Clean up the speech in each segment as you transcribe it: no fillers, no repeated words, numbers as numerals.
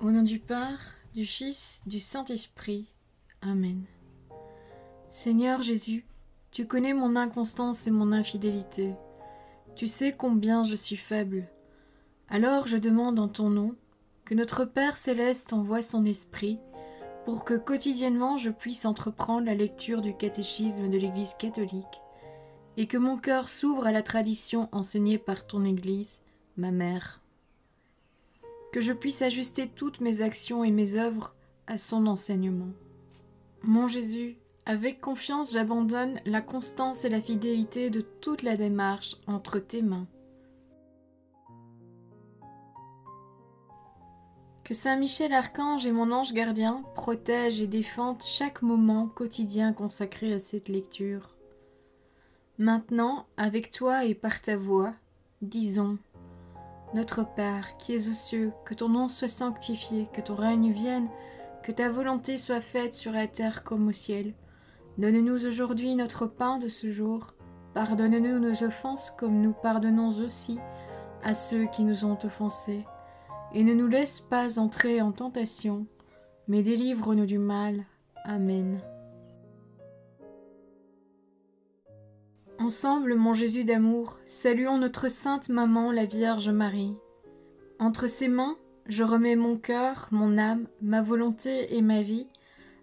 Au nom du Père, du Fils, du Saint-Esprit. Amen. Seigneur Jésus, tu connais mon inconstance et mon infidélité. Tu sais combien je suis faible. Alors je demande en ton nom que notre Père céleste envoie son Esprit pour que quotidiennement je puisse entreprendre la lecture du catéchisme de l'Église catholique et que mon cœur s'ouvre à la tradition enseignée par ton Église, ma mère. Que je puisse ajuster toutes mes actions et mes œuvres à son enseignement. Mon Jésus, avec confiance j'abandonne la constance et la fidélité de toute la démarche entre tes mains. Que Saint Michel Archange et mon ange gardien protègent et défendent chaque moment quotidien consacré à cette lecture. Maintenant, avec toi et par ta voix, disons: Notre Père, qui es aux cieux, que ton nom soit sanctifié, que ton règne vienne, que ta volonté soit faite sur la terre comme au ciel. Donne-nous aujourd'hui notre pain de ce jour. Pardonne-nous nos offenses comme nous pardonnons aussi à ceux qui nous ont offensés. Et ne nous laisse pas entrer en tentation, mais délivre-nous du mal. Amen. Ensemble, mon Jésus d'amour, saluons notre sainte maman, la Vierge Marie. Entre ses mains, je remets mon cœur, mon âme, ma volonté et ma vie,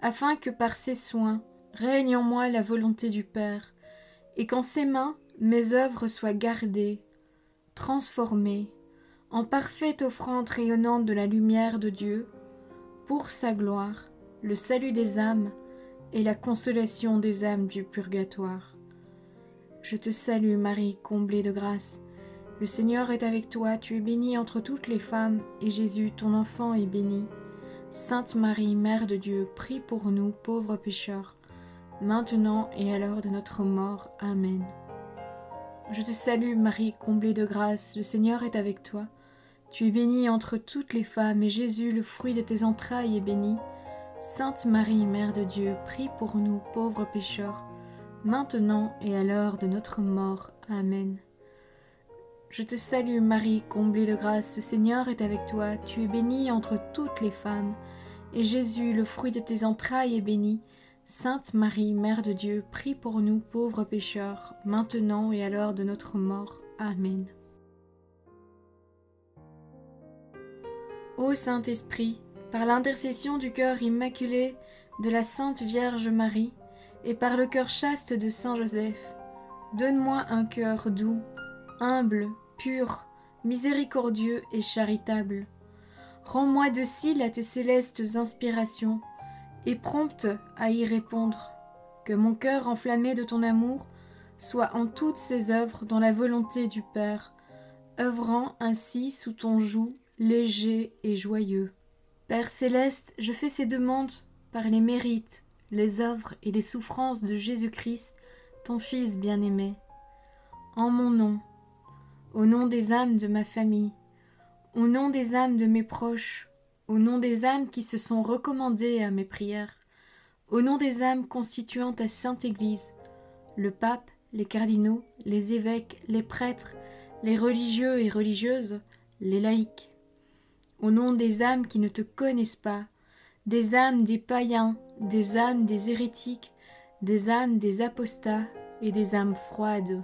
afin que par ses soins règne en moi la volonté du Père, et qu'en ses mains mes œuvres soient gardées, transformées, en parfaite offrande rayonnante de la lumière de Dieu, pour sa gloire, le salut des âmes et la consolation des âmes du purgatoire. Je te salue Marie, comblée de grâce. Le Seigneur est avec toi, tu es bénie entre toutes les femmes, et Jésus, ton enfant, est béni. Sainte Marie, Mère de Dieu, prie pour nous, pauvres pécheurs, maintenant et à l'heure de notre mort. Amen. Je te salue Marie, comblée de grâce, le Seigneur est avec toi. Tu es bénie entre toutes les femmes, et Jésus, le fruit de tes entrailles, est béni. Sainte Marie, Mère de Dieu, prie pour nous, pauvres pécheurs, maintenant et à l'heure de notre mort. Amen. Je te salue Marie, comblée de grâce, le Seigneur est avec toi, tu es bénie entre toutes les femmes, et Jésus, le fruit de tes entrailles, est béni. Sainte Marie, Mère de Dieu, prie pour nous pauvres pécheurs, maintenant et à l'heure de notre mort. Amen. Ô Saint-Esprit, par l'intercession du cœur immaculé de la Sainte Vierge Marie, et par le cœur chaste de Saint Joseph, donne-moi un cœur doux, humble, pur, miséricordieux et charitable. Rends-moi docile à tes célestes inspirations, et prompte à y répondre. Que mon cœur enflammé de ton amour soit en toutes ses œuvres dans la volonté du Père, œuvrant ainsi sous ton joug léger et joyeux. Père céleste, je fais ces demandes par les mérites, les œuvres et les souffrances de Jésus-Christ, ton Fils bien-aimé. En mon nom, au nom des âmes de ma famille, au nom des âmes de mes proches, au nom des âmes qui se sont recommandées à mes prières, au nom des âmes constituant ta Sainte Église, le pape, les cardinaux, les évêques, les prêtres, les religieux et religieuses, les laïcs, au nom des âmes qui ne te connaissent pas, des âmes des païens, des âmes des hérétiques, des âmes des apostats et des âmes froides.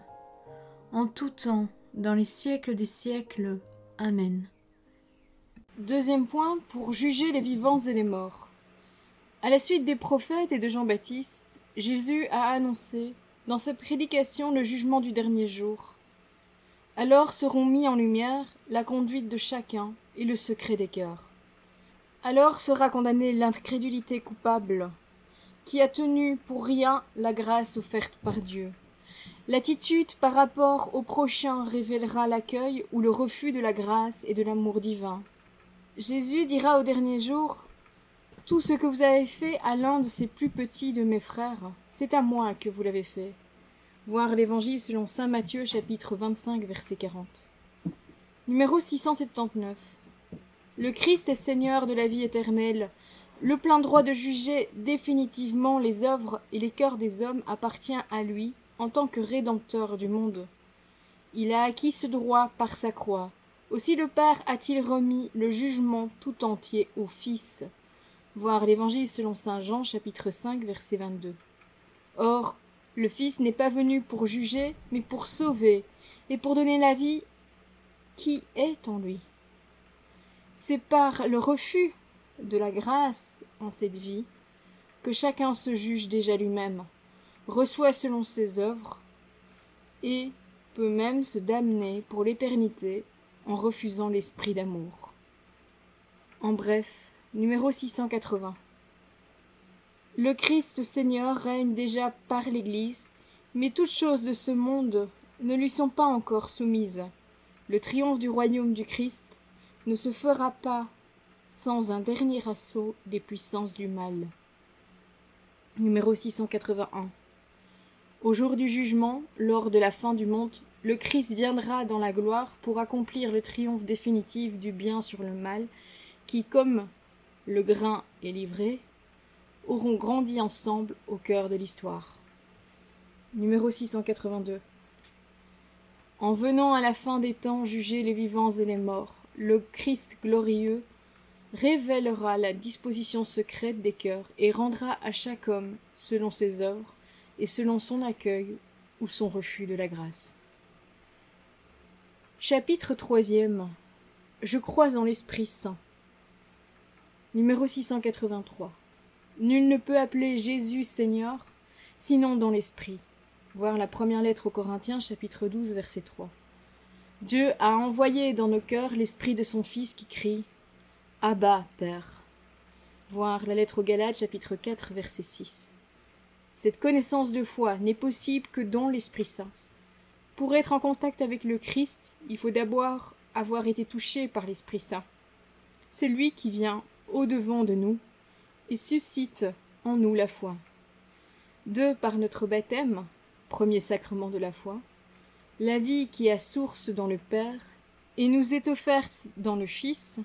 En tout temps, dans les siècles des siècles. Amen. Deuxième point, pour juger les vivants et les morts. À la suite des prophètes et de Jean-Baptiste, Jésus a annoncé dans sa prédication le jugement du dernier jour. Alors seront mis en lumière la conduite de chacun et le secret des cœurs. Alors sera condamnée l'incrédulité coupable, qui a tenu pour rien la grâce offerte par Dieu. L'attitude par rapport au prochain révélera l'accueil ou le refus de la grâce et de l'amour divin. Jésus dira au dernier jour: « Tout ce que vous avez fait à l'un de ces plus petits de mes frères, c'est à moi que vous l'avez fait. » Voir l'Évangile selon saint Matthieu, chapitre 25, verset 40. Numéro 679. Le Christ est Seigneur de la vie éternelle. Le plein droit de juger définitivement les œuvres et les cœurs des hommes appartient à lui en tant que Rédempteur du monde. Il a acquis ce droit par sa croix, Aussi le Père a-t-il remis le jugement tout entier au Fils. Voir l'Évangile selon saint Jean, chapitre 5, verset 22. Or, le Fils n'est pas venu pour juger, mais pour sauver, et pour donner la vie qui est en lui. C'est par le refus de la grâce en cette vie que chacun se juge déjà lui-même, reçoit selon ses œuvres, et peut même se damner pour l'éternité en refusant l'esprit d'amour. En bref, numéro 680. Le Christ Seigneur règne déjà par l'Église, mais toutes choses de ce monde ne lui sont pas encore soumises. Le triomphe du royaume du Christ ne se fera pas sans un dernier assaut des puissances du mal. Numéro 681. Au jour du jugement, lors de la fin du monde, le Christ viendra dans la gloire pour accomplir le triomphe définitif du bien sur le mal, qui, comme le grain est livré, auront grandi ensemble au cœur de l'histoire. Numéro 682. En venant à la fin des temps juger les vivants et les morts, le Christ glorieux révélera la disposition secrète des cœurs et rendra à chaque homme selon ses œuvres et selon son accueil ou son refus de la grâce. Chapitre 3e. Je crois en l'Esprit Saint. Numéro 683. Nul ne peut appeler Jésus Seigneur, sinon dans l'Esprit. Voir la première lettre aux Corinthiens, chapitre 12, verset 3. Dieu a envoyé dans nos cœurs l'Esprit de son Fils qui crie « Abba, Père ». Voir la lettre aux Galates, chapitre 4, verset 6. Cette connaissance de foi n'est possible que dans l'Esprit Saint. Pour être en contact avec le Christ, il faut d'abord avoir été touché par l'Esprit Saint. C'est lui qui vient au-devant de nous et suscite en nous la foi. 2. Par notre baptême, premier sacrement de la foi, la vie qui a source dans le Père et nous est offerte dans le Fils,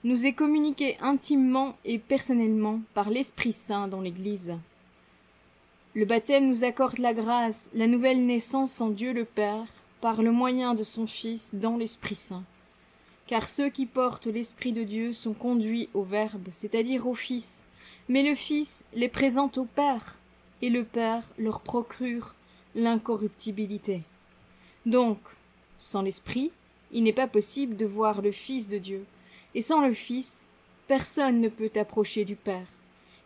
nous est communiquée intimement et personnellement par l'Esprit Saint dans l'Église. Le baptême nous accorde la grâce, la nouvelle naissance en Dieu le Père, par le moyen de son Fils dans l'Esprit Saint. Car ceux qui portent l'Esprit de Dieu sont conduits au Verbe, c'est-à-dire au Fils, mais le Fils les présente au Père, et le Père leur procure l'incorruptibilité. Donc, sans l'Esprit, il n'est pas possible de voir le Fils de Dieu, et sans le Fils, personne ne peut approcher du Père,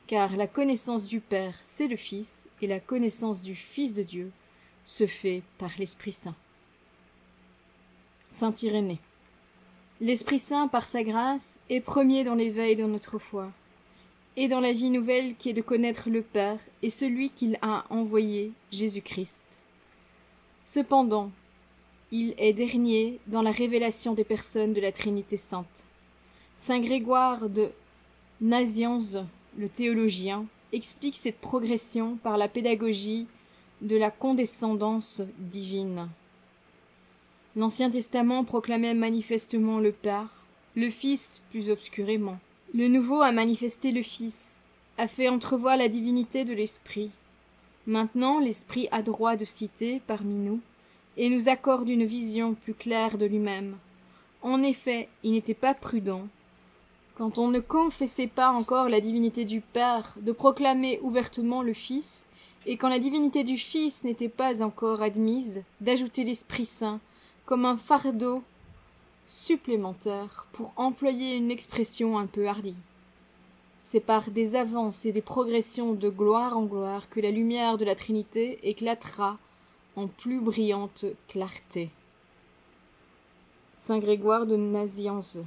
car la connaissance du Père, c'est le Fils, et la connaissance du Fils de Dieu se fait par l'Esprit Saint. Saint Irénée. L'Esprit Saint, par sa grâce, est premier dans l'éveil de notre foi, et dans la vie nouvelle qui est de connaître le Père et celui qu'il a envoyé, Jésus-Christ. Cependant, il est dernier dans la révélation des personnes de la Trinité Sainte. Saint Grégoire de Nazianze, le théologien, explique cette progression par la pédagogie de la condescendance divine. L'Ancien Testament proclamait manifestement le Père, le Fils plus obscurément. Le Nouveau a manifesté le Fils, a fait entrevoir la divinité de l'Esprit. Maintenant, l'Esprit a droit de citer parmi nous et nous accorde une vision plus claire de lui-même. En effet, il n'était pas prudent, quand on ne confessait pas encore la divinité du Père, de proclamer ouvertement le Fils, et quand la divinité du Fils n'était pas encore admise, d'ajouter l'Esprit Saint comme un fardeau supplémentaire pour employer une expression un peu hardie. C'est par des avances et des progressions de gloire en gloire que la lumière de la Trinité éclatera en plus brillante clarté. Saint Grégoire de Nazianze,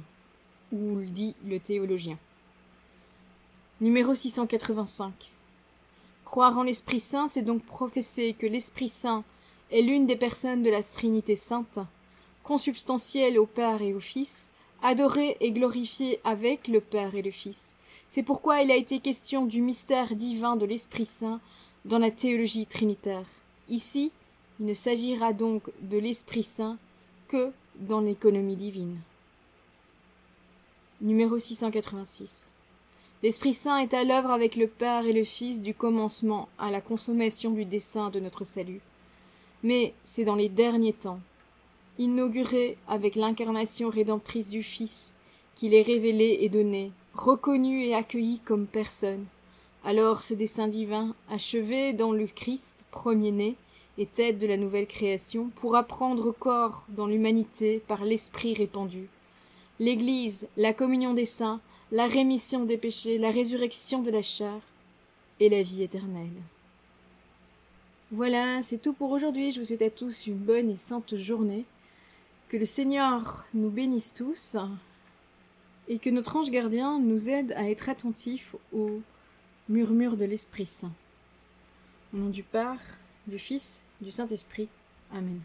ou le dit le théologien. Numéro 685. Croire en l'Esprit Saint, c'est donc professer que l'Esprit Saint est l'une des personnes de la Trinité Sainte, consubstantielle au Père et au Fils, adorée et glorifiée avec le Père et le Fils. C'est pourquoi il a été question du mystère divin de l'Esprit Saint dans la théologie trinitaire. Ici, il ne s'agira donc de l'Esprit Saint que dans l'économie divine. Numéro 686. L'Esprit Saint est à l'œuvre avec le Père et le Fils du commencement à la consommation du dessein de notre salut. Mais c'est dans les derniers temps. inaugurée avec l'incarnation rédemptrice du Fils, qu'il est révélé et donné, reconnu et accueilli comme personne. Alors ce dessein divin, achevé dans le Christ, premier-né, et tête de la nouvelle création, pourra prendre corps dans l'humanité par l'Esprit répandu. L'Église, la communion des saints, la rémission des péchés, la résurrection de la chair et la vie éternelle. Voilà, c'est tout pour aujourd'hui. Je vous souhaite à tous une bonne et sainte journée. Que le Seigneur nous bénisse tous et que notre ange gardien nous aide à être attentifs aux murmures de l'Esprit Saint. Au nom du Père, du Fils, du Saint-Esprit. Amen.